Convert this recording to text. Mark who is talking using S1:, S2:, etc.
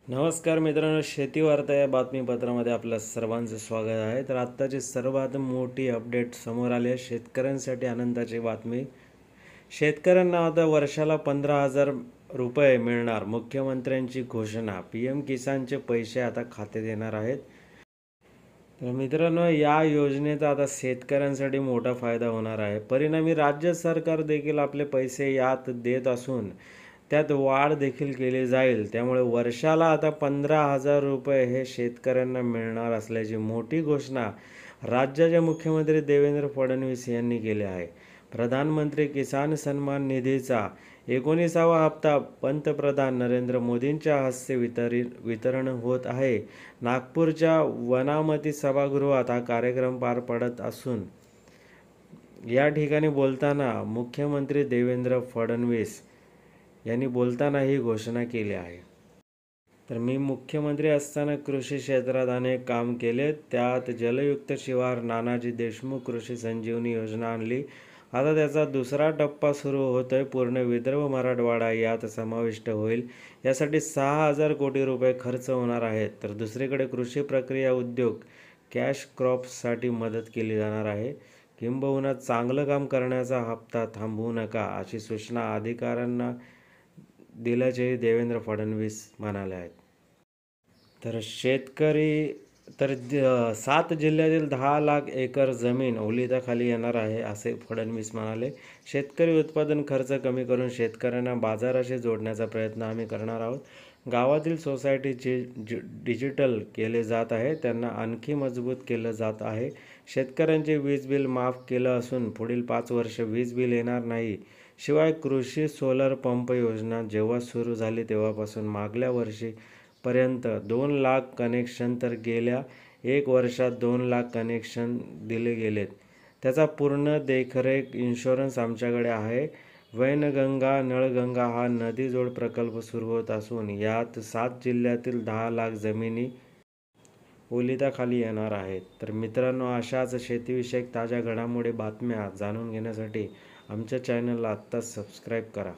S1: नमस्कार मित्रांनो, शेती वार्ता या बातमीपत्रामध्ये आपलं सर्वांचं स्वागत आहे. तर आत्ताची सर्वात मोठी अपडेट समोर आली आहे. शेतकऱ्यांसाठी आनंदाची बातमी. शेतकऱ्यांना आता वर्षाला 15,000 रुपये मिळणार. मुख्यमंत्र्यांची घोषणा. PM किसानचे पैसे आता खात्यात येणार आहेत. तर मित्रांनो, या योजनेचा आता शेतकऱ्यांसाठी मोठा फायदा होणार आहे. परिणामी राज्य सरकार देखील आपले पैसे यात देत असून त्यात वाढ देखील केली जाईल. त्यामुळे वर्षाला आता 15,000 रुपये हे शेतकऱ्यांना मिळणार असल्याची मोठी घोषणा राज्याचे मुख्यमंत्री देवेंद्र फडणवीस यांनी केली आहे. प्रधानमंत्री किसान सन्मान निधीचा 19वा हप्ता पंतप्रधान नरेंद्र मोदींच्या हस्ते वितरण होत आहे. नागपूरच्या वनामती सभागृहात हा कार्यक्रम पार पडत असून या ठिकाणी बोलताना मुख्यमंत्री देवेंद्र फडणवीस यांनी बोलताना ही घोषणा केली आहे. तर मी मुख्यमंत्री असताना कृषी क्षेत्रात अनेक काम केले. त्यात जलयुक्त शिवार, नानाजी देशमुख कृषी संजीवनी योजना आणली. आता त्याचा दुसरा टप्पा सुरू होतोय. पूर्ण विदर्भ मराठवाडा यात समाविष्ट होईल. यासाठी 6,000 कोटी रुपये खर्च होणार आहेत. तर दुसरीकडे कृषी प्रक्रिया उद्योग, कॅश क्रॉप्ससाठी मदत केली जाणार आहे. किंबहुना चांगलं काम करण्याचा हप्ता थांबवू नका अशी सूचना अधिकाऱ्यांना दिल्याचेही देवेंद्र फडणवीस म्हणाले आहेत. तर 7 जिल्ह्यातील 10 लाख एकर जमीन ओलिताखाली येणार आहे असे फडणवीस म्हणाले. शेतकरी उत्पादन खर्च कमी करून शेतकऱ्यांना बाजाराशी जोडण्याचा प्रयत्न आम्ही करणार आहोत. गावातील सोसायटीचे डिजिटल केले जात आहे. त्यांना आणखी मजबूत केलं जात आहे. शेतकऱ्यांचे वीज बिल माफ केलं असून पुढील 5 वर्ष वीज बिल येणार नाही. शिवाय कृषी सोलर पंप योजना जेव्हा सुरू झाली तेव्हापासून मागल्या वर्षीपर्यंत 2 लाख कनेक्शन तर गेल्या 1 वर्षात 2 लाख कनेक्शन दिले गेलेत. त्याचा पूर्ण देखरेख इन्शुरन्स आमच्याकडे आहे. वैनगंगा नळगंगा हा नदीजोड प्रकल्प सुरू होत असून यात 7 जिल्ह्यातील 10 लाख जमिनी ओलिताखाली येणार आहेत. तर मित्रांनो, अशाच शेतीविषयक ताज्या घडामोडी बातम्या जाणून घेण्यासाठी आमच्या चॅनलला आत्ताच सबस्क्राईब करा.